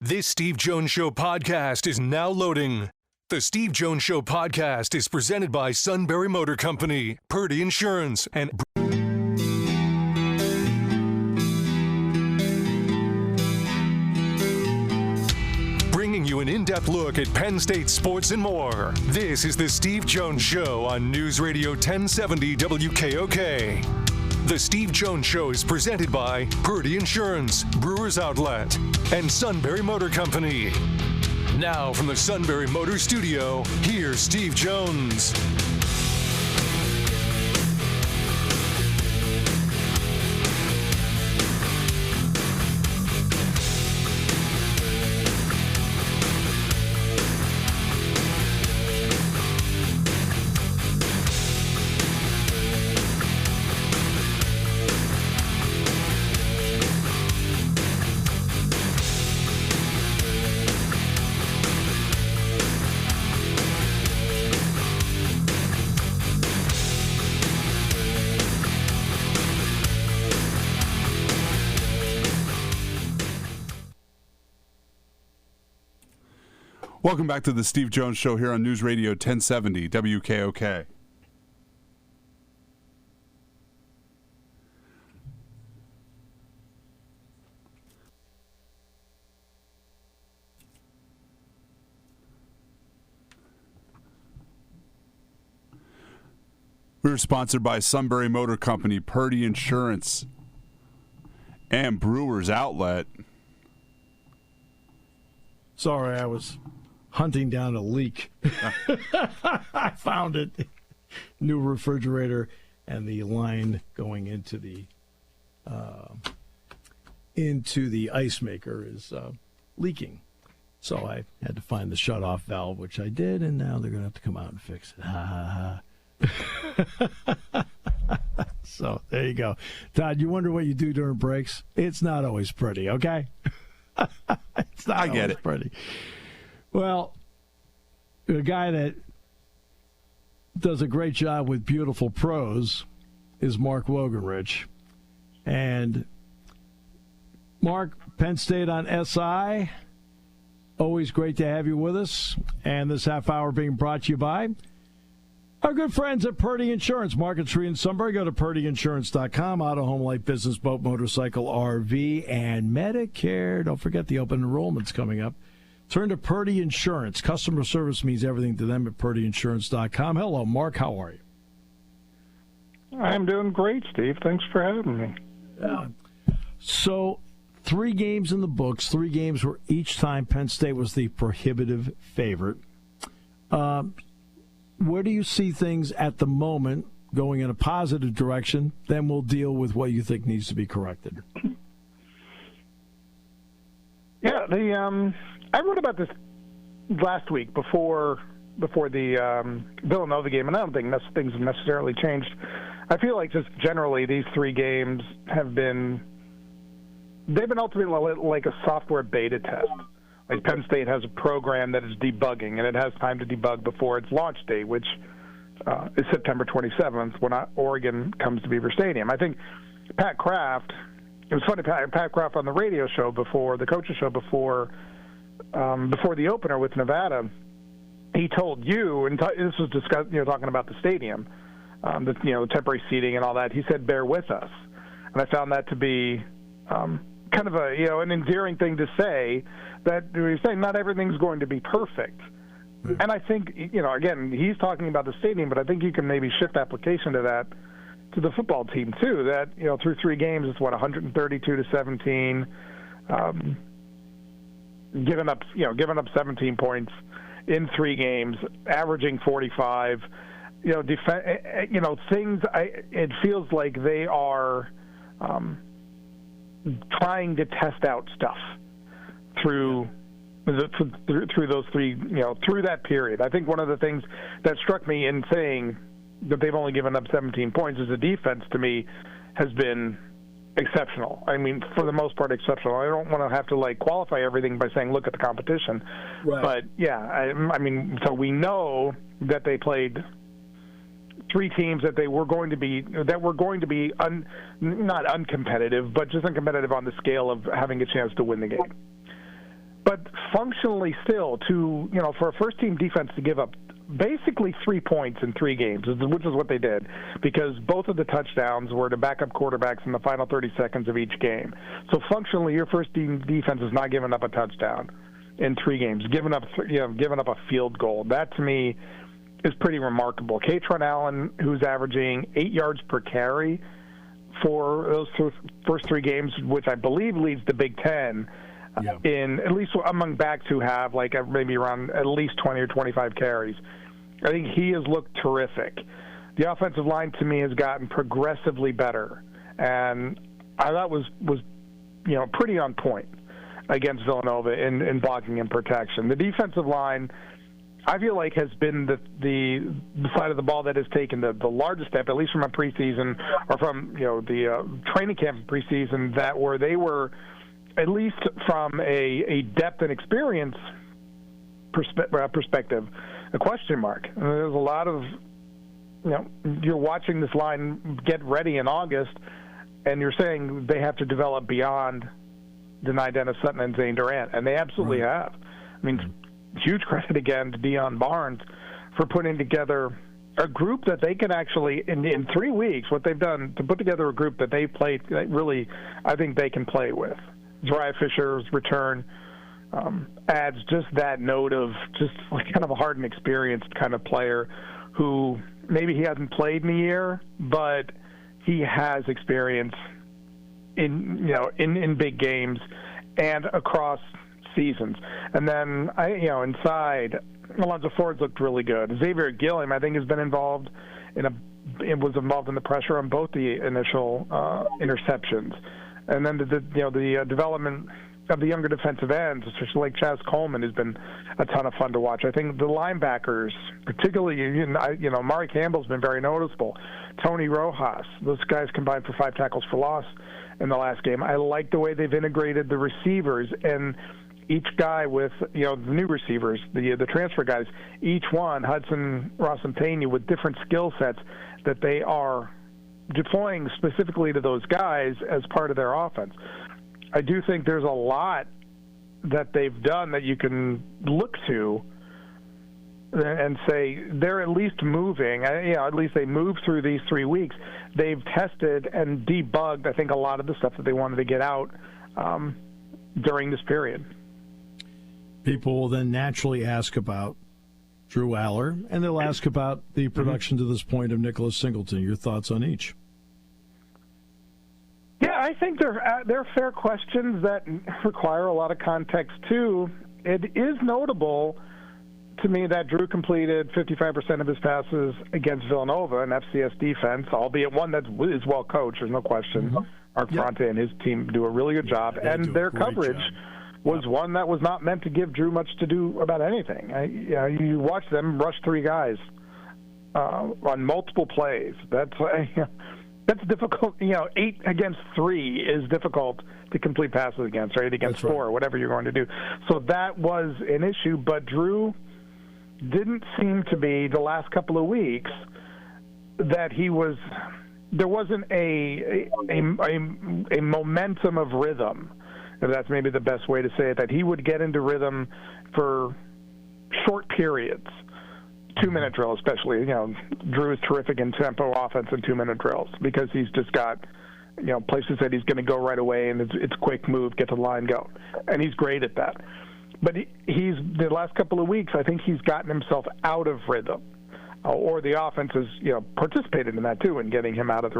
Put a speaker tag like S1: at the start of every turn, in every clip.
S1: This Steve Jones Show podcast is now loading. The Steve Jones Show podcast is presented by Sunbury Motor Company, Purdy Insurance, and bringing you an in-depth look at Penn State sports and more. This is the Steve Jones Show on News Radio 1070 WKOK. The Steve Jones Show is presented by Purdy Insurance, Brewers Outlet, and Sunbury Motor Company. Now from the Sunbury Motor Studio, here's Steve Jones.
S2: Welcome back to the Steve Jones Show here on News Radio 1070 WKOK. We're sponsored by Sunbury Motor Company, Purdy Insurance, and Brewers Outlet.
S3: Sorry, I was hunting down a leak. I found it. New refrigerator and the line going into the ice maker is leaking. So I had to find the shutoff valve, which I did, and now they're going to have to come out and fix it. Ha ha ha. So there you go. Todd, you wonder what you do during breaks? It's not always pretty, okay? It's not
S2: I get it.
S3: Pretty. Well, a guy that does a great job with beautiful prose is Mark Wogenrich. And Mark, Penn State on SI, always great to have you with us. And this half hour being brought to you by our good friends at Purdy Insurance, Market Street in Sunbury. Go to purdyinsurance.com. Auto, home, life, business, boat, motorcycle, RV, and Medicare. Don't forget the open enrollment's coming up. Turn to Purdy Insurance. Customer service means everything to them at purdyinsurance.com. Hello, Mark. How are you?
S4: I'm doing great, Steve. Thanks for having me.
S3: Yeah. So, 3 games in the books, 3 games where each time Penn State was the prohibitive favorite. Where do you see things at the moment going in a positive direction? Then we'll deal with what you think needs to be corrected.
S4: Yeah, I wrote about this last week before the Villanova game, and I don't think things have necessarily changed. I feel like just generally these 3 games they've been ultimately like a software beta test. Like Penn State has a program that is debugging, and it has time to debug before its launch date, which is September 27th when Oregon comes to Beaver Stadium. I think Pat Kraft, it was funny, Pat Kraft on the radio show before, the coaches show before the opener with Nevada, he told you, and this was discussed, talking about the stadium, the temporary seating and all that, he said, bear with us. And I found that to be kind of an endearing thing to say, that we're saying not everything's going to be perfect. Right. And I think, again, he's talking about the stadium, but I think you can maybe shift application to that to the football team too. That, through 3 games, it's 132-17, giving up 17 points in 3 games, averaging 45. Things. It feels like they are trying to test out stuff through those 3, through that period. I think one of the things that struck me in saying that they've only given up 17 points is the defense, to me, has been exceptional. I mean, for the most part, exceptional. I don't want to have to qualify everything by saying look at the competition, right. But yeah, I mean, so we know that they played 3 teams that were going to be not uncompetitive, but just uncompetitive on the scale of having a chance to win the game. but functionally still, for a first-team defense to give up basically 3 points in 3 games, which is what they did, because both of the touchdowns were to backup quarterbacks in the final 30 seconds of each game. So functionally, your first-team defense has not given up a touchdown in 3 games, given up a field goal. That, to me, is pretty remarkable. Katron Allen, who's averaging 8 yards per carry for those first 3 games, which I believe leads the Big Ten, in at least among backs who have maybe around at least 20 or 25 carries. I think he has looked terrific. The offensive line, to me, has gotten progressively better, and I thought was pretty on point against Villanova in blocking and protection. The defensive line, I feel like, has been the side of the ball that has taken the largest step, at least from a preseason or from the training camp preseason, where they were, at least from a depth and experience perspective, a question mark. There's a lot of, you're watching this line get ready in August, and you're saying they have to develop beyond Denai Dennis Sutton and Zane Durant, and they absolutely have. I mean, huge credit again to Deion Barnes for putting together a group that they can actually, in 3 weeks, what they've done to put together a group that they played, really, I think they can play with. Zariah Fisher's return adds just that note of just kind of a hardened, experienced kind of player who maybe he hasn't played in a year, but he has experience in big games and across seasons. And then inside, Alonzo Ford's looked really good. Xavier Gilliam, I think, has been involved was involved in the pressure on both the initial interceptions. And then the development of the younger defensive ends, especially like Chaz Coleman, has been a ton of fun to watch. I think the linebackers, particularly, Mari Campbell's been very noticeable. Tony Rojas, those guys combined for 5 tackles for loss in the last game. I like the way they've integrated the receivers, and each guy with, the new receivers, the transfer guys, each one, Hudson, Ross, and Pena, with different skill sets that they are deploying specifically to those guys as part of their offense. I do think there's a lot that they've done that you can look to and say they're at least moving. At least they moved through these 3 weeks. They've tested and debugged, I think, a lot of the stuff that they wanted to get out during this period.
S3: People will then naturally ask about Drew Aller, and they'll ask about the production to this point of Nicholas Singleton. Your thoughts on each?
S4: Yeah, I think they're fair questions that require a lot of context, too. It is notable to me that Drew completed 55% of his passes against Villanova, an FCS defense, albeit one that is well coached, there's no question. Mark Ferrante and his team do a really good job, and their coverage was one that was not meant to give Drew much to do about anything. You watch them rush 3 guys on multiple plays. That's difficult. 8 against 3 is difficult to complete passes against, right? Against 4, or whatever you're going to do. So that was an issue, but Drew didn't seem to be, the last couple of weeks, that there wasn't a momentum of rhythm. If that's maybe the best way to say it, that he would get into rhythm for short periods. 2-minute drill, especially. Drew is terrific in tempo offense and 2-minute drills because he's just got, places that he's going to go right away, and it's quick move, get to the line, go. And he's great at that. But he's the last couple of weeks, I think he's gotten himself out of rhythm, or the offense has participated in that too, in getting him out of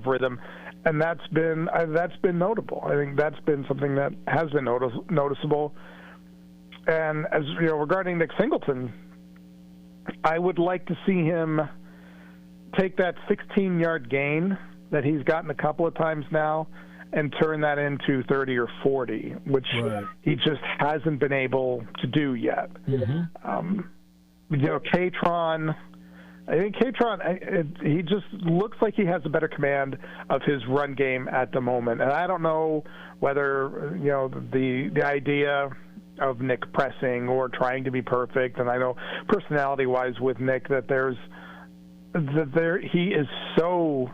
S4: rhythm, and that's been notable. I think that's been something that has been noticeable. And as regarding Nick Singleton, I would like to see him take that 16-yard gain that he's gotten a couple of times now and turn that into 30 or 40, which he just hasn't been able to do yet. Katron, I think he just looks like he has a better command of his run game at the moment. And I don't know whether, the idea of Nick pressing or trying to be perfect, and I know personality-wise with Nick he is so,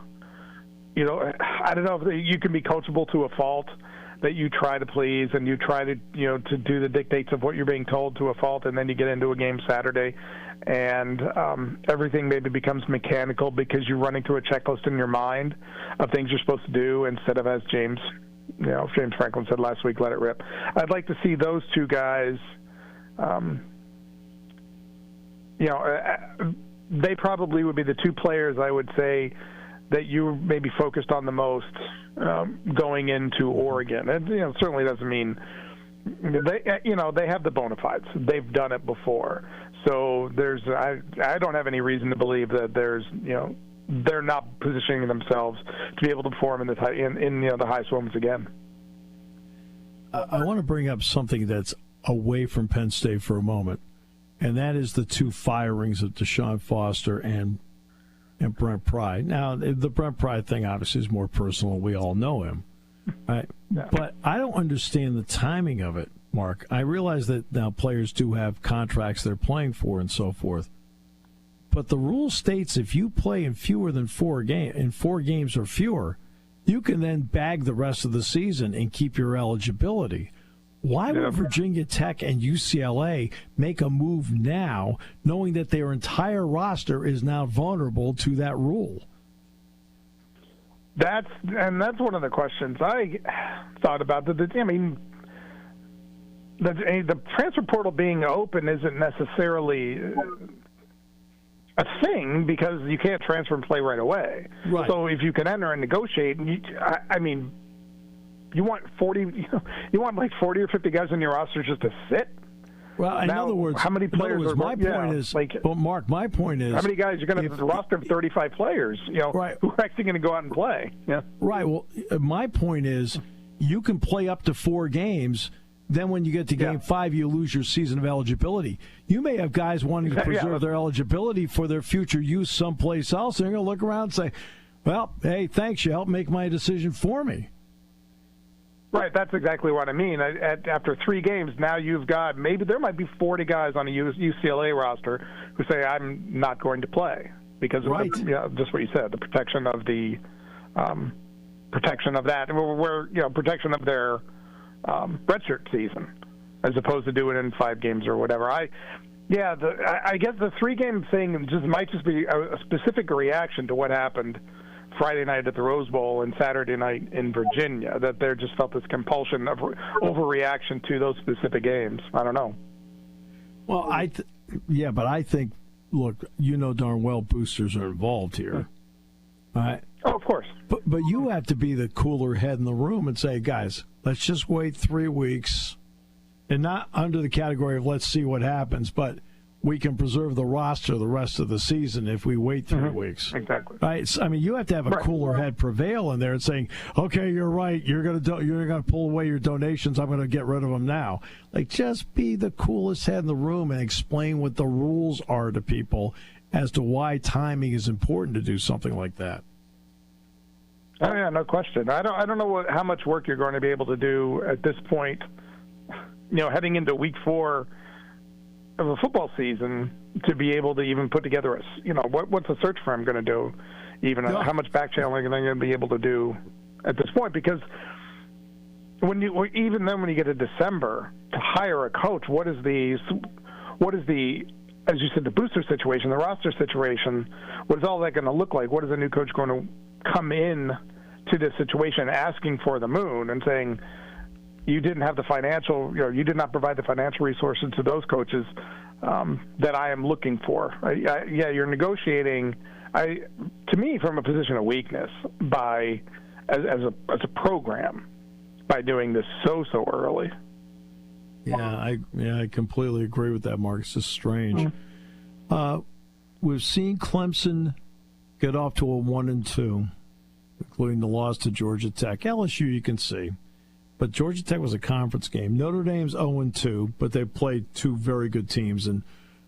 S4: I don't know if you can be coachable to a fault. that you try to please and you try to to do the dictates of what you're being told to a fault, and then you get into a game Saturday, and everything maybe becomes mechanical because you're running through a checklist in your mind of things you're supposed to do instead of, as James Franklin said last week, let it rip. I'd like to see those two guys. They probably would be the two players I would say that you maybe focused on the most going into Oregon. And certainly doesn't mean they have the bona fides. They've done it before. So I don't have any reason to believe that they're not positioning themselves to be able to perform in the high swims again.
S3: I want to bring up something that's away from Penn State for a moment, and that is the two firings of Deshaun Foster and Brent Pry. Now, the Brent Pry thing obviously is more personal. We all know him. Right? Yeah. But I don't understand the timing of it, Mark. I realize that now players do have contracts they're playing for and so forth. But the rule states if you play in fewer than 4 games or fewer, you can then bag the rest of the season and keep your eligibility. Why would Virginia Tech and UCLA make a move now, knowing that their entire roster is now vulnerable to that rule?
S4: That's one of the questions I thought about. The transfer portal being open isn't necessarily a thing because you can't transfer and play right away.
S3: Right.
S4: So if you can enter and negotiate, you want 40, you want like 40 or 50 guys on your roster just to sit.
S3: Well, in other words,
S4: how many players?
S3: My point is,
S4: how many guys are going to roster 35 players?
S3: Right.
S4: Who are actually going to go out and play? Yeah.
S3: Right. Well, my point is, you can play up to 4 games. Then when you get to game 5, you lose your season of eligibility. You may have guys wanting to preserve their eligibility for their future use someplace else, and they're going to look around and say, well, hey, thanks, you helped make my decision for me.
S4: Right, that's exactly what I mean. After 3 games, now you've got maybe there might be 40 guys on a UCLA roster who say I'm not going to play because of just what you said, the protection of the protection of that, protection of their redshirt season, as opposed to doing it in 5 games or whatever. I guess the 3-game thing might just be a specific reaction to what happened Friday night at the Rose Bowl and Saturday night in Virginia, that there just felt this compulsion of overreaction to those specific games. I don't know.
S3: Well, but I think, look, darn well boosters are involved here. Right?
S4: Oh, of course.
S3: But you have to be the cooler head in the room and say, guys, let's just wait 3 weeks, and not under the category of let's see what happens, but we can preserve the roster the rest of the season if we wait 3 weeks.
S4: Exactly.
S3: Right. So, you have to have a cooler head prevail in there and saying, okay, you're right. You're gonna pull away your donations. I'm going to get rid of them now. Like, just be the coolest head in the room and explain what the rules are to people as to why timing is important to do something like that.
S4: Oh yeah, no question. I don't know how much work you're going to be able to do at this point. Heading into week 4 of a football season, to be able to even put together what's a search firm going to do, how much back channeling are they going to be able to do at this point? Because when you get to December to hire a coach, what is the as you said, the booster situation, the roster situation, what is all that going to look like? What is a new coach going to come in to this situation asking for the moon and saying, you didn't have the financial, you did not provide the financial resources to those coaches that I am looking for. You're negotiating, to me, from a position of weakness as a program by doing this so early.
S3: I completely agree with that, Mark. It's just strange. We've seen Clemson get off to a 1-2, including the loss to Georgia Tech. LSU, you can see. But Georgia Tech was a conference game. Notre Dame's 0-2, but they played 2 very good teams in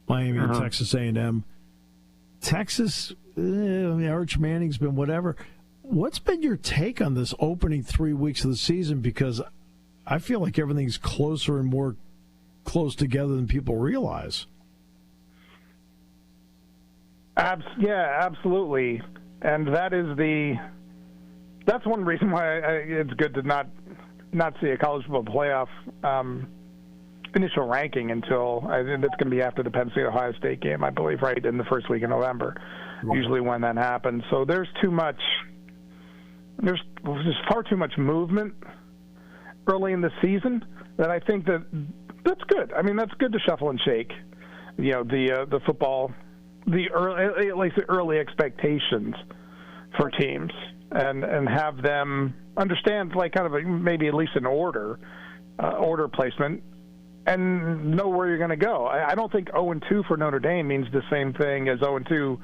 S3: Miami and Texas A&M. Texas, Arch Manning's been whatever. What's been your take on this opening 3 weeks of the season? Because I feel like everything's closer and more close together than people realize.
S4: Absolutely. And that's one reason why it's good to not not see a college football playoff initial ranking until I think that's going to be after the Penn State Ohio State game, I believe, right in the first week of November. Right. Usually when that happens. So there's far too much movement early in the season that I think that's good. I mean, that's good to shuffle and shake. The football, at least the early expectations for teams, and have them understand maybe at least an order placement, and know where you're going to go. I don't think 0-2 for Notre Dame means the same thing as 0-2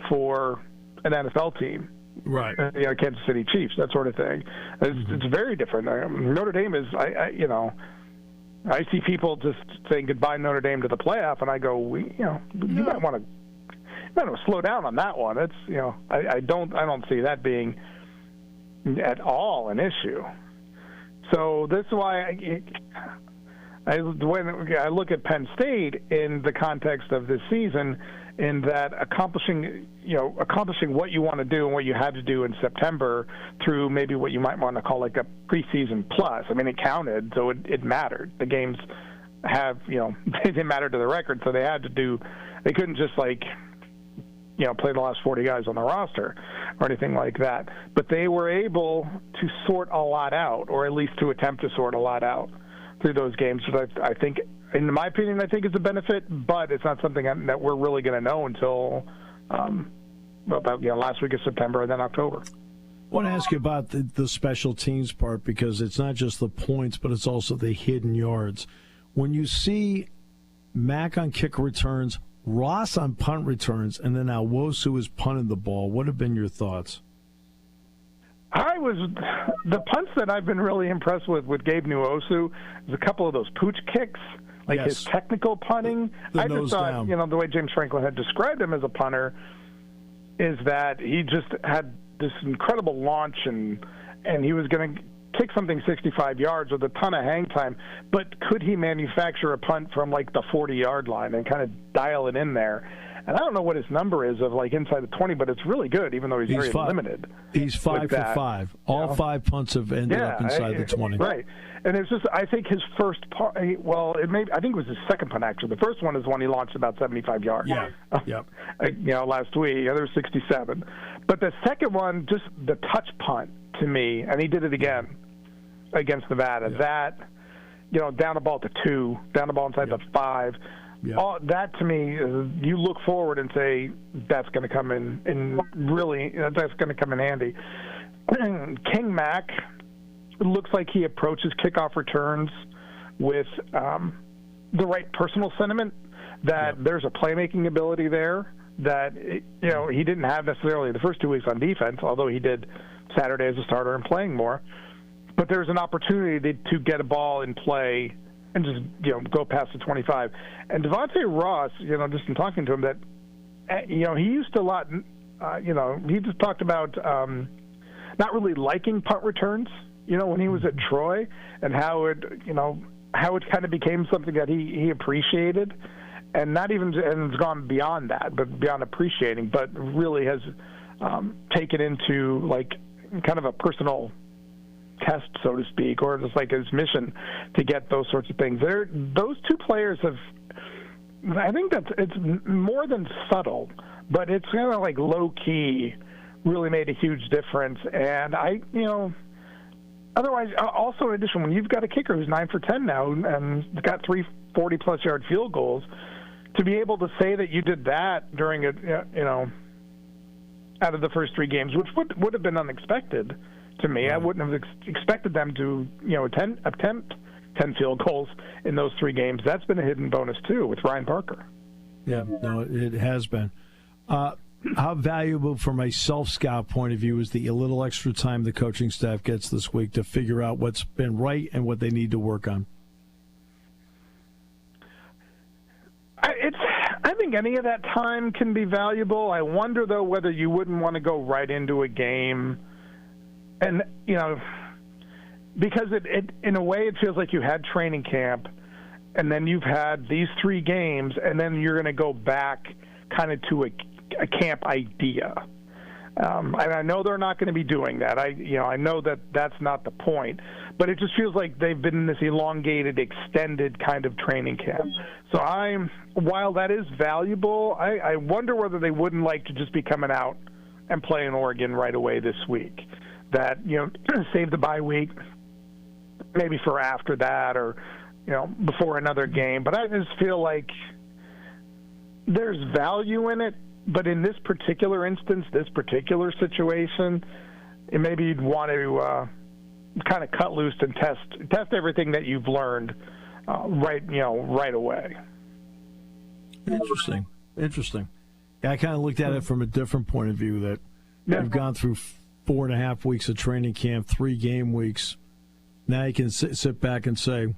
S4: for an NFL team.
S3: Right.
S4: Kansas City Chiefs, that sort of thing. It's very different. Notre Dame is, I see people just saying goodbye Notre Dame to the playoff, and I go, you might want to slow down on that one. It's, I don't see that being at all an issue. So this is why when I look at Penn State in the context of this season, in that accomplishing what you want to do and what you had to do in September through maybe what you might want to call like a preseason plus. I mean, it counted, so it mattered. The games they mattered to the record, so they couldn't just play the last 40 guys on the roster or anything like that. But they were able to sort a lot out, or at least to attempt to sort a lot out through those games. So I think, in my opinion, I think it's a benefit, but it's not something that we're really going to know until about last week of September and then October.
S3: I want to ask you about the special teams part, because it's not just the points, but it's also the hidden yards. When you see Mack on kick returns, Ross on punt returns, and then Awosu is punting the ball, what have been your thoughts?
S4: The punts that I've been really impressed with Gabe Nwosu is a couple of those pooch kicks, his technical punting. I just thought, the way James Franklin had described him as a punter is that he just had this incredible launch and he was going to kick something 65 yards with a ton of hang time, but could he manufacture a punt from the 40-yard line and kind of dial it in there? And I don't know what his number is of inside the 20, but it's really good, even though he's very limited.
S3: He's 5 for 5. All 5 punts have ended up inside the 20.
S4: Right. And it's just, I think his first punt, I think it was his second punt, actually. The first one is one he launched about 75 yards.
S3: Yeah. Yep.
S4: Last week. There was 67. But the second one, just the touch punt to me, and he did it again against Nevada. Yeah. That, down the ball to 2, down the ball inside the 5. Yeah. All that to me, you look forward and say that's going to come in really, that's going to come in handy. King Mack, it looks like he approaches kickoff returns with the right personal sentiment that there's a playmaking ability there that he didn't have necessarily the first 2 weeks on defense, although he did Saturday as a starter and playing more. But there's an opportunity to get a ball in play and just go past the 25. And Devontae Ross, just in talking to him, that he used a lot. He just talked about not really liking punt returns. When he was at Troy, and how it kind of became something that he appreciated, and not even and it's gone beyond that, but beyond appreciating, but really has taken into kind of a personal test, so to speak, or just his mission to get those sorts of things. Those two players have, I think it's more than subtle, but it's kind of low key, really made a huge difference. And otherwise, also in addition, when you've got a kicker who's 9 for 10 now and got 3 40-plus yard field goals, to be able to say that you did that during out of the first 3 games, which would have been unexpected to me. I wouldn't have expected them to, attempt 10 field goals in those 3 games. That's been a hidden bonus, too, with Ryan Parker.
S3: Yeah, no, it has been. How valuable from a self-scout point of view is the little extra time the coaching staff gets this week to figure out what's been right and what they need to work on?
S4: I think any of that time can be valuable. I wonder, though, whether you wouldn't want to go right into a game. And, because it in a way it feels like you had training camp, and then you've had these 3 games, and then you're going to go back kind of to a camp idea. And I know they're not going to be doing that. I know that that's not the point. but it just feels like they've been in this elongated, extended kind of training camp. So while that is valuable, I wonder whether they wouldn't like to just be coming out and playing Oregon right away this week. That, save the bye week, maybe for after that, or before another game. But I just feel like there's value in it. But in this particular instance, this particular situation, maybe you'd want to kind of cut loose and test everything that you've learned right away.
S3: Interesting. Yeah, I kind of looked at it from a different point of view. That you've gone through 4.5 weeks of training camp, 3 game weeks. Now you can sit back and say,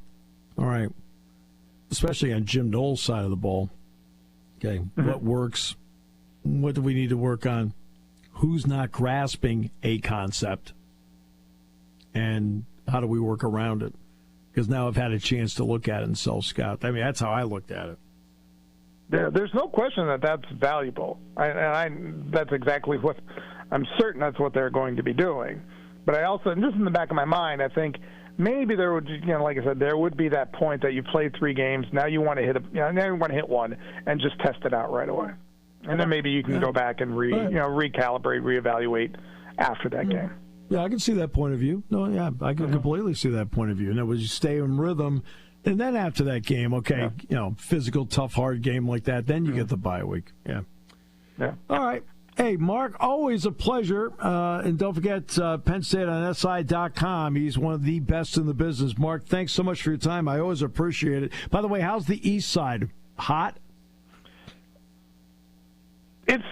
S3: all right, especially on Jim Knowles' side of the ball, okay, what works? What do we need to work on? Who's not grasping a concept? And how do we work around it? Because now I've had a chance to look at it and self-scout. I mean, that's how I looked at it.
S4: There's no question that that's valuable. That's exactly what I'm certain that's what they're going to be doing. But I also, and just in the back of my mind, I think maybe there would, like I said, there would be that point that you played 3 games. Now you want to hit one and just test it out right away. And then maybe you can go back and recalibrate, reevaluate after that game.
S3: Yeah, I can see that point of view. No, yeah, I can completely see that point of view. And it was you stay in rhythm, and then after that game, okay, physical, tough, hard game like that, then you get the bye week. Yeah. All right. Hey, Mark, always a pleasure. And don't forget Penn State on SI.com. He's one of the best in the business. Mark, thanks so much for your time. I always appreciate it. By the way, how's the East Side? Hot?
S4: It's,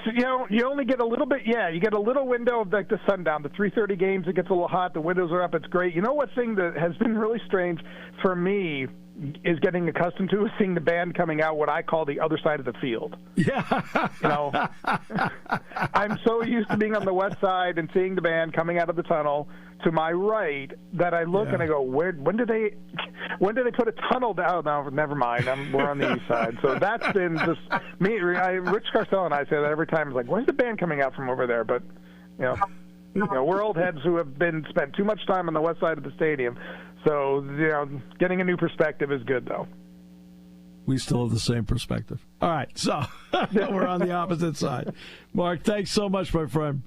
S4: you only get a little bit, you get a little window of like the sundown. The 3:30 games, it gets a little hot. The windows are up. It's great. You know what thing that has been really strange for me is getting accustomed to is seeing the band coming out what I call the other side of the field.
S3: Yeah.
S4: I'm so used to being on the west side and seeing the band coming out of the tunnel to my right that I look and I go, when did they put a tunnel down? Oh, no, never mind. We're on the east side. So that's been just me. Rich Garcelle and I say that every time. It's like, when's the band coming out from over there? But, we're old heads who have spent too much time on the west side of the stadium. So, getting a new perspective is good, though.
S3: We still have the same perspective. All right, so we're on the opposite side. Mark, thanks so much, my friend.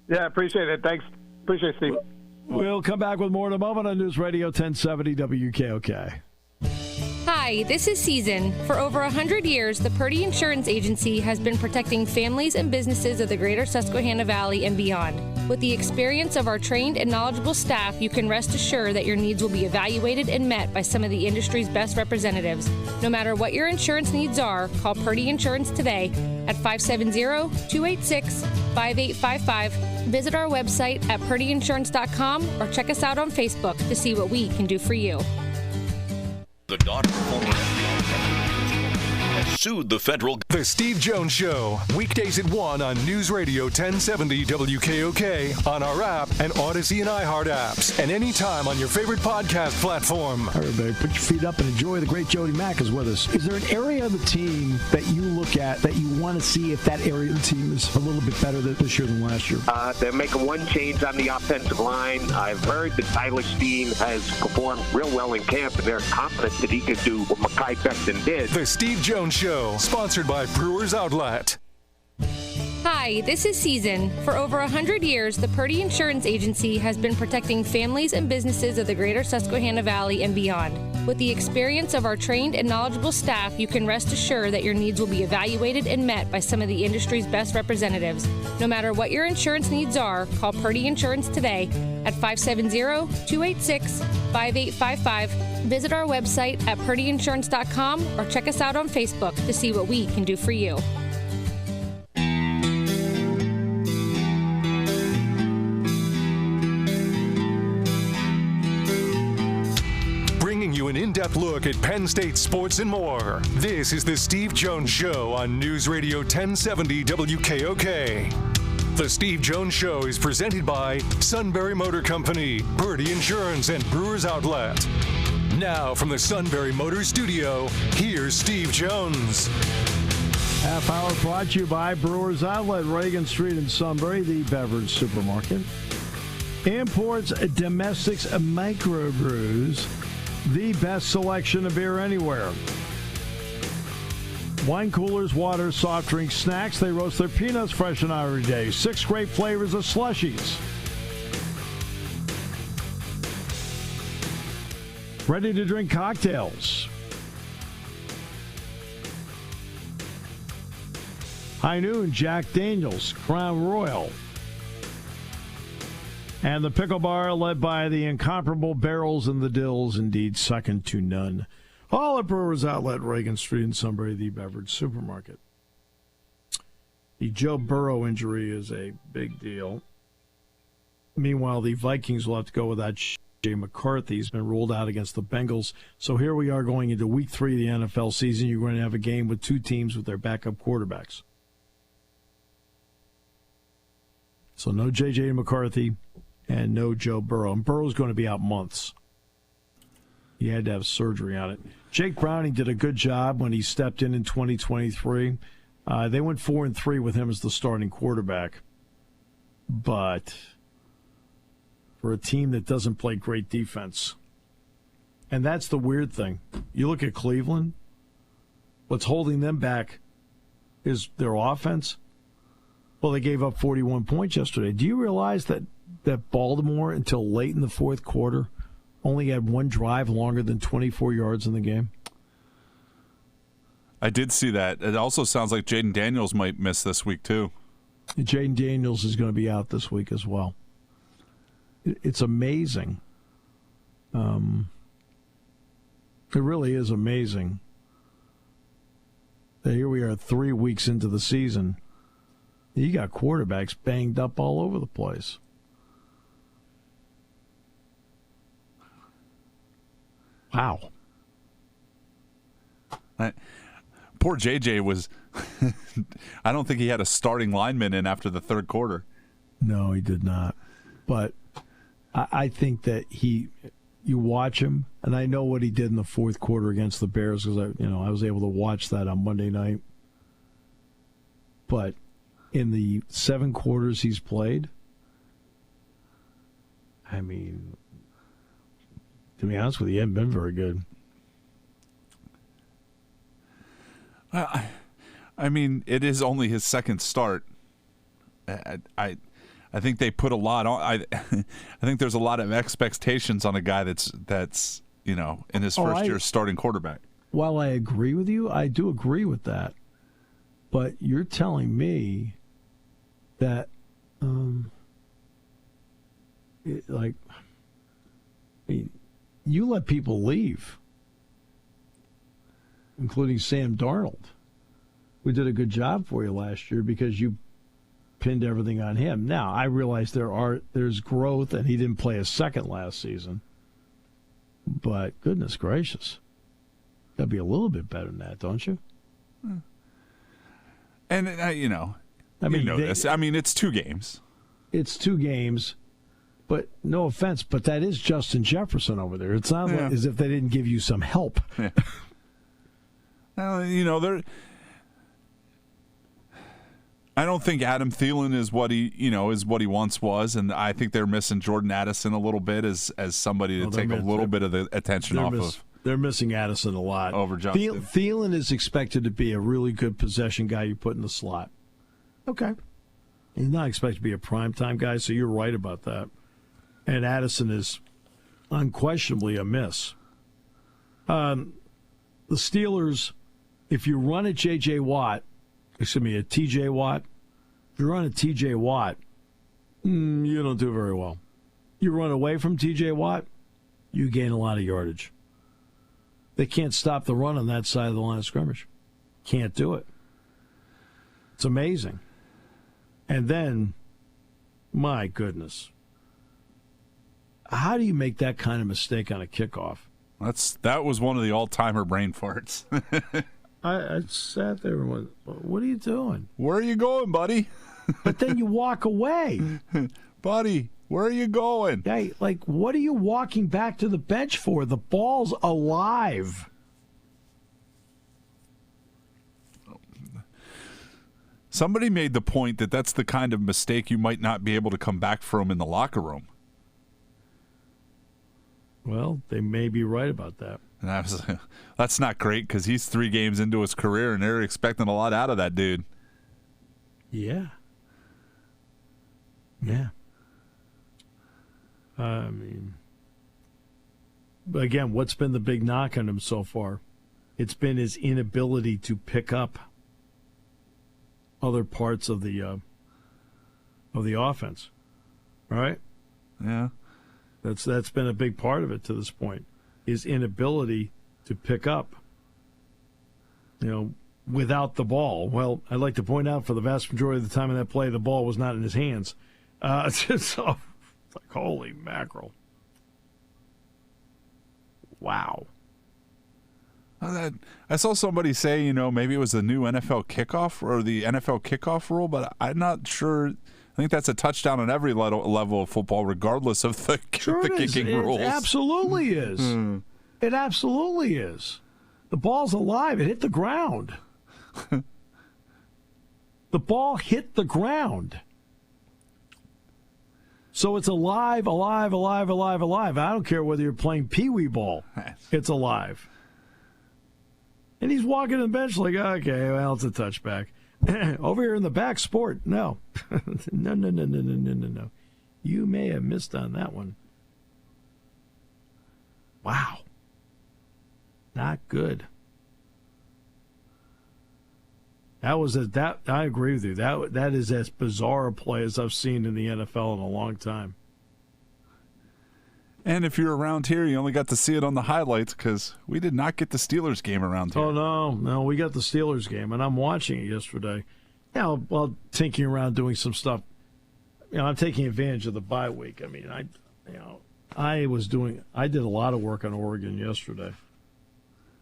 S4: Yeah, appreciate it. Thanks. Appreciate it, Steve.
S3: We'll come back with more in a moment on News Radio 1070 WKOK.
S5: Hi, this is Season. For over 100 years, the Purdy Insurance Agency has been protecting families and businesses of the greater Susquehanna Valley and beyond. With the experience of our trained and knowledgeable staff, you can rest assured that your needs will be evaluated and met by some of the industry's best representatives. No matter what your insurance needs are, call Purdy Insurance today at 570-286-5855. Visit our website at purdyinsurance.com or check us out on Facebook to see what we can do for you.
S6: The daughter of former FBI has sued the federal.
S1: The Steve Jones Show, weekdays at 1 on News Radio 1070 WKOK, on our app, and Odyssey and iHeart apps, and anytime on your favorite podcast platform.
S3: All right, everybody, put your feet up and enjoy. The great Jody Mack is with us. Is there an area of the team that you look at that you want to see if that area of the team is a little bit better this year than last year?
S7: They're making one change on the offensive line. I've heard that Tyler Steen has performed real well in camp, and they're confident that he can do what Mekhi Becton did.
S1: The Steve Jones Show, sponsored by Brewers Outlet.
S5: Hi, this is Season. For over 100 years, the Purdy Insurance Agency has been protecting families and businesses of the greater Susquehanna Valley and beyond. With the experience of our trained and knowledgeable staff, you can rest assured that your needs will be evaluated and met by some of the industry's best representatives. No matter what your insurance needs are, call Purdy Insurance today at 570-286-5855. Visit our website at purdyinsurance.com or check us out on Facebook to see what we can do for you.
S1: Bringing you an in-depth look at Penn State sports and more. This is the Steve Jones Show on News Radio 1070 WKOK. The Steve Jones Show is presented by Sunbury Motor Company, Purdy Insurance, and Brewers Outlet. Now from the Sunbury Motor Studio, here's Steve Jones.
S3: Half hour brought to you by Brewers Outlet, Reagan Street in Sunbury, the beverage supermarket. Imports, domestics, microbrews, the best selection of beer anywhere. Wine coolers, water, soft drinks, snacks. They roast their peanuts fresh and every day. 6 great flavors of slushies. Ready to drink cocktails. High Noon, Jack Daniels, Crown Royal. And the Pickle Bar, led by the incomparable Barrels and the Dills, indeed second to none. All at Brewers Outlet, Reagan Street in Sunbury, the beverage supermarket. The Joe Burrow injury is a big deal. Meanwhile, the Vikings will have to go without J.J. McCarthy. He's been ruled out against the Bengals. So here we are going into week 3 of the NFL season. You're going to have a game with 2 teams with their backup quarterbacks. So no J.J. McCarthy and no Joe Burrow. And Burrow's going to be out months. He had to have surgery on it. Jake Browning did a good job when he stepped in 2023. They went 4-3 with him as the starting quarterback. But for a team that doesn't play great defense, and that's the weird thing. You look at Cleveland, what's holding them back is their offense. Well, they gave up 41 points yesterday. Do you realize that Baltimore, until late in the fourth quarter, only had 1 drive longer than 24 yards in the game?
S2: I did see that. It also sounds like Jaden Daniels might miss this week, too.
S3: Jaden Daniels is going to be out this week as well. It's amazing. It really is amazing that here we are 3 weeks into the season. You got quarterbacks banged up all over the place. Wow.
S2: Poor JJ was, I don't think he had a starting lineman in after the third quarter.
S3: No, he did not. But I think that you watch him, and I know what he did in the fourth quarter against the Bears because I was able to watch that on Monday night. But in the 7 quarters he's played, I mean, to be honest with you, he hasn't been very good.
S2: I mean, it is only his second start. I think they put a lot on. I think there's a lot of expectations on a guy that's in his first year starting quarterback.
S3: While I agree with you, I do agree with that. But you're telling me that, you let people leave, including Sam Darnold. We did a good job for you last year because you pinned everything on him. Now, I realize there's growth, and he didn't play a second last season. But goodness gracious, got to be a little bit better than that, don't you?
S2: And this. I mean, it's 2 games.
S3: It's 2 games, but no offense, but that is Justin Jefferson over there. It's not like as if they didn't give you some help.
S2: Yeah. They're. I don't think Adam Thielen is what he once was, and I think they're missing Jordan Addison a little bit as somebody to take a little bit of the attention off of.
S3: They're missing Addison a lot.
S2: Over Justin.
S3: Thielen is expected to be a really good possession guy you put in the slot. Okay. He's not expected to be a primetime guy, so you're right about that. And Addison is unquestionably a miss. The Steelers, if you run a TJ Watt, if you run a TJ Watt, you don't do very well. You run away from TJ Watt, you gain a lot of yardage. They can't stop the run on that side of the line of scrimmage. Can't do it. It's amazing. And then, my goodness, how do you make that kind of mistake on a kickoff?
S2: That was one of the all-timer brain farts.
S3: I sat there and went, what are you doing?
S2: Where are you going, buddy?
S3: But then you walk away.
S2: Buddy, where are you going?
S3: Hey, what are you walking back to the bench for? The ball's alive.
S2: Somebody made the point that that's the kind of mistake you might not be able to come back from in the locker room.
S3: Well, they may be right about that.
S2: And I was like, that's not great because he's 3 games into his career, and they're expecting a lot out of that dude.
S3: Yeah. Yeah. I mean, but again, what's been the big knock on him so far? It's been his inability to pick up other parts of the offense. All right?
S2: Yeah.
S3: That's been a big part of it to this point. His inability to pick up, without the ball. Well, I'd like to point out for the vast majority of the time in that play, the ball was not in his hands. So it's like, holy mackerel. Wow.
S2: I saw somebody say, maybe it was the new NFL kickoff or the NFL kickoff rule, but I'm not sure. I think that's a touchdown on every level of football, regardless of the kicking rules.
S3: It absolutely is. It absolutely is. The ball's alive. It hit the ground. The ball hit the ground. So it's alive, alive, alive, alive, alive. I don't care whether you're playing peewee ball. It's alive. And he's walking to the bench like, okay, well, it's a touchback. Over here in the back, sport. No. No. You may have missed on that one. Wow. Not good. I agree with you. That is as bizarre a play as I've seen in the NFL in a long time.
S2: And if you're around here, you only got to see it on the highlights because we did not get the Steelers game around here.
S3: Oh, no, we got the Steelers game, and I'm watching it yesterday. While tinkering around doing some stuff, I'm taking advantage of the bye week. I mean, I did a lot of work on Oregon yesterday.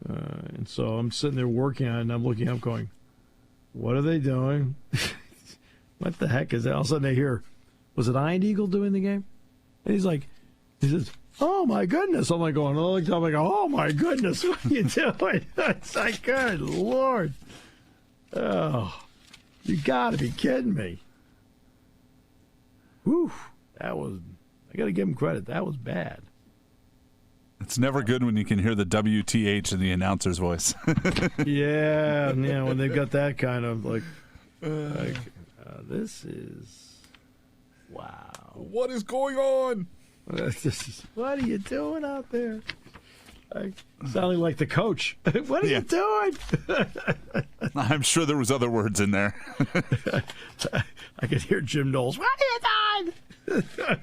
S3: And so I'm sitting there working on it, and I'm looking up going, what are they doing? What the heck is that? All of a sudden I hear, was it Iron Eagle doing the game? And he says, oh, my goodness. I'm like going, oh, my goodness, what are you doing? It's like, good Lord. Oh, you got to be kidding me. Whew, I got to give him credit. That was bad.
S2: It's never good when you can hear the WTH in the announcer's voice.
S3: Yeah, when they've got that kind of this is, wow.
S2: What is going on?
S3: What are you doing out there? Sounding like the coach. What are you doing?
S2: I'm sure there was other words in there.
S3: I could hear Jim Knowles. What are you doing?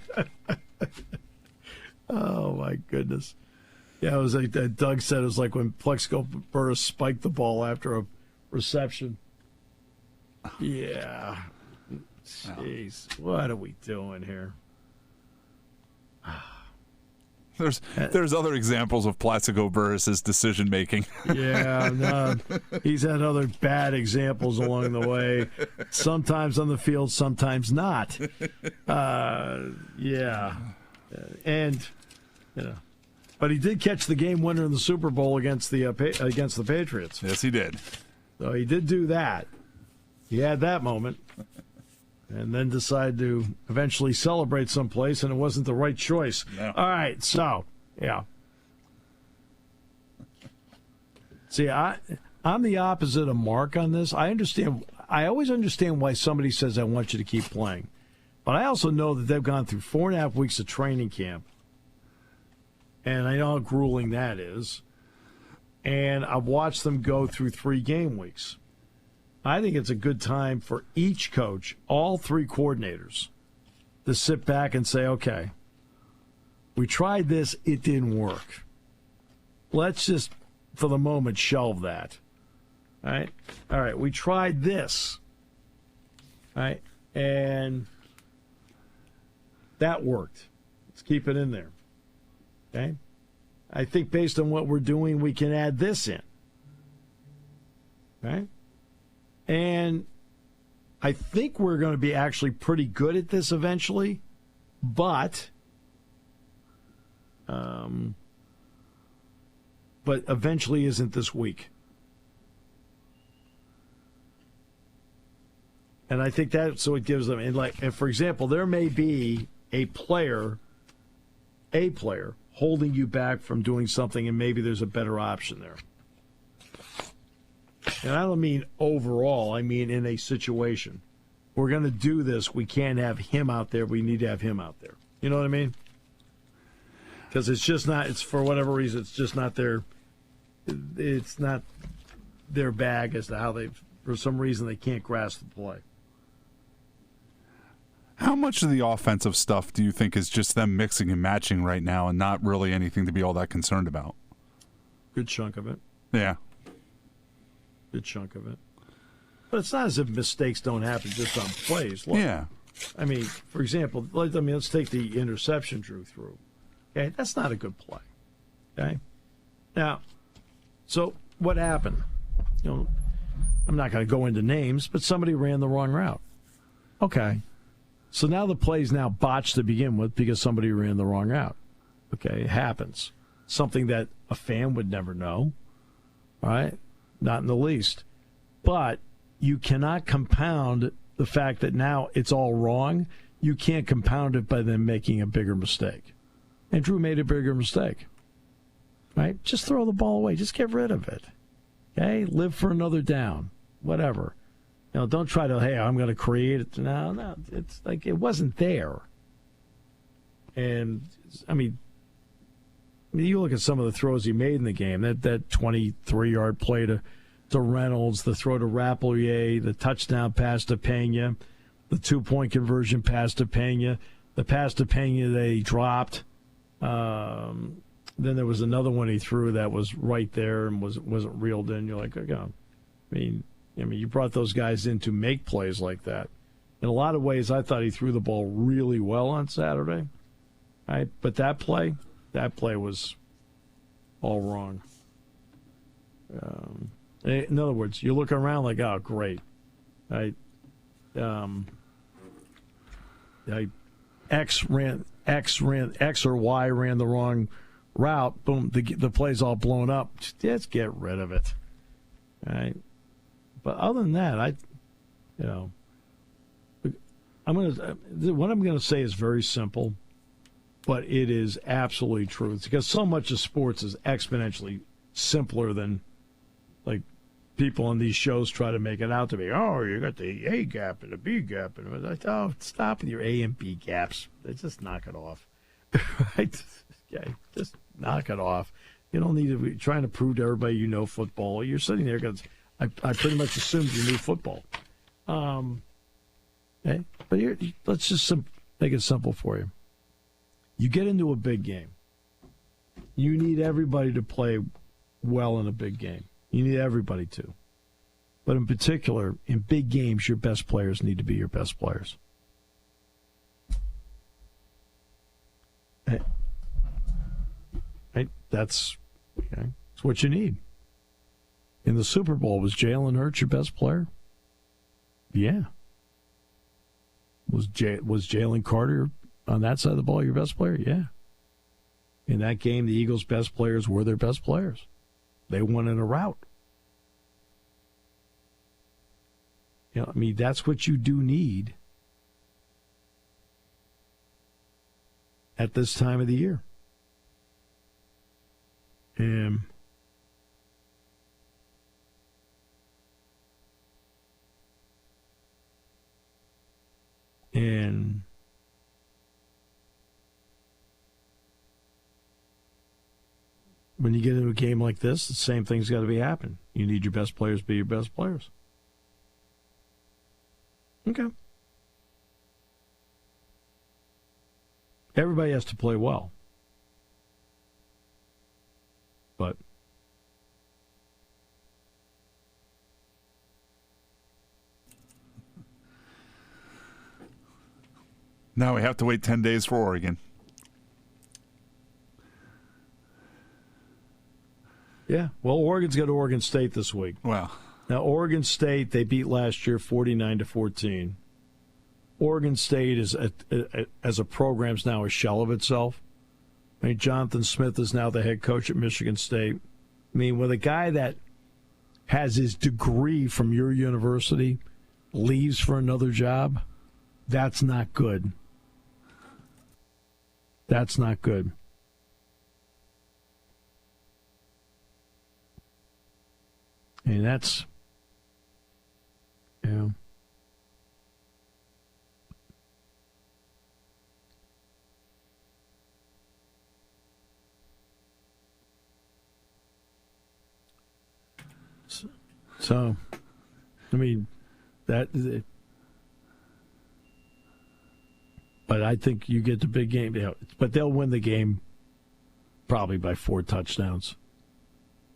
S3: Oh, my goodness. Yeah, it was like Doug said, it was like when Plexico Burris spiked the ball after a reception. Yeah. Jeez, what are we doing here?
S2: There's other examples of Plaxico Burris's decision making.
S3: Yeah, no, he's had other bad examples along the way. Sometimes on the field, sometimes not. Yeah, and but he did catch the game winner in the Super Bowl against the Patriots.
S2: Yes, he did.
S3: So he did do that. He had that moment. And then decided to eventually celebrate someplace, and it wasn't the right choice.
S2: No.
S3: All right, so, yeah. See, I'm the opposite of Mark on this. I always understand why somebody says, I want you to keep playing. But I also know that they've gone through 4.5 weeks of training camp. And I know how grueling that is. And I've watched them go through 3 game weeks. I think it's a good time for each coach, all 3 coordinators, to sit back and say, okay, we tried this, it didn't work. Let's just, for the moment, shelve that. All right, we tried this. All right, and that worked. Let's keep it in there. Okay? I think based on what we're doing, we can add this in. Right? And I think we're going to be actually pretty good at this eventually, but eventually isn't this week. And I think that so it gives them, and for example, there may be a player holding you back from doing something, and maybe there's a better option there. And I don't mean overall. I mean in a situation. We're going to do this. We can't have him out there. We need to have him out there. You know what I mean? Because it's just not, it's for whatever reason, it's just not it's not their bag as to how for some reason, they can't grasp the play.
S2: How much of the offensive stuff do you think is just them mixing and matching right now and not really anything to be all that concerned about?
S3: Good chunk of it.
S2: Yeah.
S3: Good chunk of it. But it's not as if mistakes don't happen just on plays. Look,
S2: yeah.
S3: I mean, for example, let's take the interception Drew threw. Okay, that's not a good play. Okay? Now, so what happened? You know, I'm not going to go into names, but somebody ran the wrong route. Okay. So now the play's now botched to begin with because somebody ran the wrong route. Okay, it happens. Something that a fan would never know. All right? Not in the least. But you cannot compound the fact that now it's all wrong. You can't compound it by them making a bigger mistake. And Drew made a bigger mistake. Right? Just throw the ball away. Just get rid of it. Okay? Live for another down. Whatever. You know, don't try to, hey, I'm going to create it. No. It's like it wasn't there. And, I mean, you look at some of the throws he made in the game. That 23-yard play to Reynolds, the throw to Rappelier, the touchdown pass to Pena, the 2-point conversion pass to Pena, the pass to Pena they dropped. Then there was another one he threw that was right there and wasn't reeled in. You're like, okay. I mean, you brought those guys in to make plays like that. In a lot of ways, I thought he threw the ball really well on Saturday. Right? But that play was all wrong. In other words, you're looking around like, oh, great. X or Y ran the wrong route. Boom, the play's all blown up. Just get rid of it. Right? But other than that, what I'm gonna say is very simple, but it is absolutely true. It's because so much of sports is exponentially simpler than like people on these shows try to make it out to be. Oh, you got the A gap and the B gap, and I like, oh, stop with your A and B gaps. Just knock it off. Right? Yeah, just knock it off. You don't need to be trying to prove to everybody you know football. You're sitting there because I pretty much assumed you knew football. Okay? But let's just make it simple for you. You get into a big game. You need everybody to play well in a big game. You need everybody to. But in particular, in big games, your best players need to be your best players. Right? That's what you need. In the Super Bowl, was Jalen Hurts your best player? Yeah. Was Jalen Carter on that side of the ball your best player? Yeah. In that game, the Eagles' best players were their best players. They won in a rout. You know, I mean, that's what you do need at this time of the year. And when you get into a game like this, the same thing's got to be happening. You need your best players to be your best players. Okay. Everybody has to play well. But
S2: now we have to wait 10 days for Oregon.
S3: Yeah, well, Oregon's got Oregon State this week.
S2: Wow.
S3: Now, Oregon State, they beat last year 49-14. Oregon State is as a program's now a shell of itself. I mean, Jonathan Smith is now the head coach at Michigan State. I mean, with a guy that has his degree from your university leaves for another job, that's not good. That's not good. I mean, that's, you know. So, I mean, that is it. But I think you get the big game. You know, but they'll win the game probably by 4 touchdowns.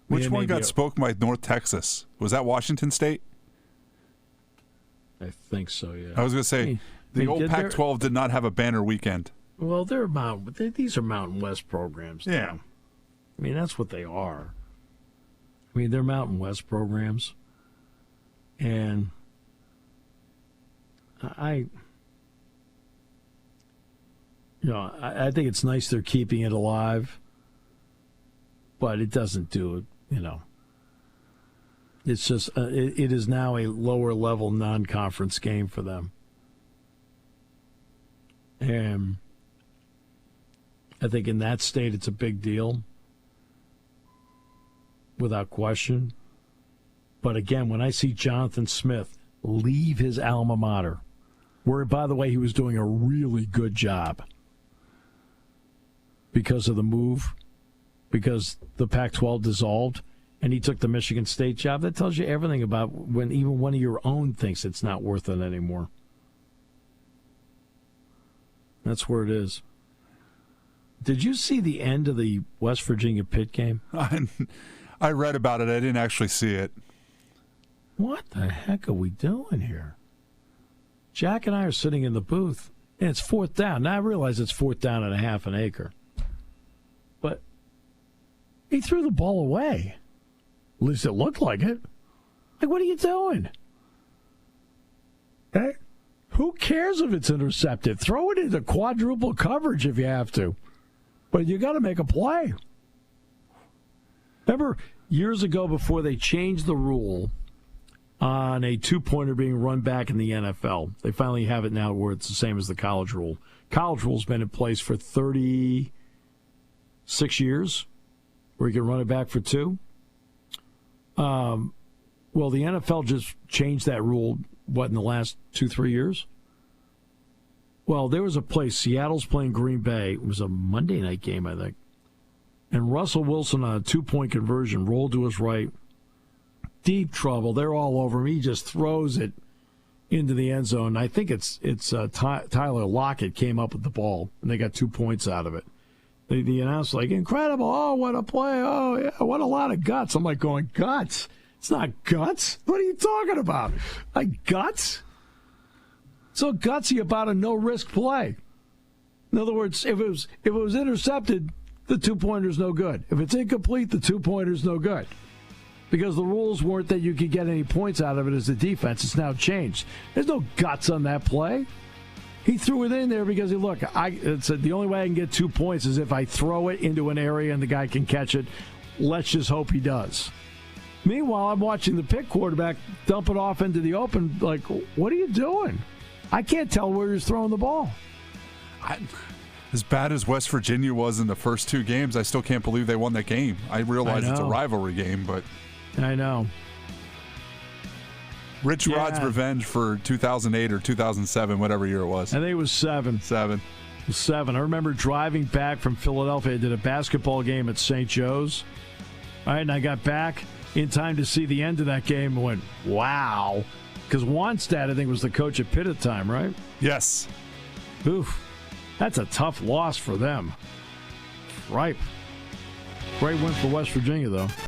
S2: Which one got spoken by North Texas? Was that Washington State?
S3: I think so, yeah.
S2: I was going to say, the old Pac-12 did not have a banner weekend.
S3: Well, these are Mountain West programs.
S2: Yeah.
S3: Now. I mean, that's what they are. I mean, they're Mountain West programs. And I think it's nice they're keeping it alive, but it doesn't do it, you know. It's just, it is now a lower level non-conference game for them. And I think in that state it's a big deal, without question. But again, when I see Jonathan Smith leave his alma mater, where, by the way, he was doing a really good job because of the move, because the Pac-12 dissolved, and he took the Michigan State job, that tells you everything about when even one of your own thinks it's not worth it anymore. That's where it is. Did you see the end of the West Virginia Pitt game?
S2: I read about it. I didn't actually see it.
S3: What the heck are we doing here? Jack and I are sitting in the booth, and it's 4th down. Now I realize it's 4th down and a half an acre. But he threw the ball away. At least it looked like it. Like, what are you doing? Hey, who cares if it's intercepted? Throw it into quadruple coverage if you have to. But you got to make a play. Remember years ago, before they changed the rule on a 2-pointer being run back in the NFL, they finally have it now where it's the same as the college rule. College rule's been in place for 36 years, where you can run it back for 2. Well, the NFL just changed that rule, in the last 2-3 years? Well, there was a place, Seattle's playing Green Bay. It was a Monday night game, I think. And Russell Wilson on a 2-point conversion rolled to his right. Deep trouble. They're all over him. He just throws it into the end zone. I think it's Tyler Lockett came up with the ball, and they got 2 points out of it. The announcer like, incredible. Oh, what a play. Oh, yeah, what a lot of guts. I'm like going, guts? It's not guts. What are you talking about? Like, guts? So gutsy about a no-risk play. In other words, if it was intercepted, the 2-pointer's no good. If it's incomplete, the 2-pointer's no good. Because the rules weren't that you could get any points out of it as a defense. It's now changed. There's no guts on that play. He threw it in there because, the only way I can get 2 points is if I throw it into an area and the guy can catch it. Let's just hope he does. Meanwhile, I'm watching the Pitt quarterback dump it off into the open. Like, what are you doing? I can't tell where he's throwing the ball.
S2: As bad as West Virginia was in the first 2 games, I still can't believe they won that game. I realize it's a rivalry game, but...
S3: I know.
S2: Rich Rod's revenge for 2008 or 2007, whatever year it was.
S3: I think it was 7.
S2: 7.
S3: 7. I remember driving back from Philadelphia. I did a basketball game at St. Joe's. All right, and I got back in time to see the end of that game and went, wow. Because Wanstad, I think, was the coach at Pitt at the time, right?
S2: Yes.
S3: Oof. That's a tough loss for them. Right. Great win for West Virginia, though.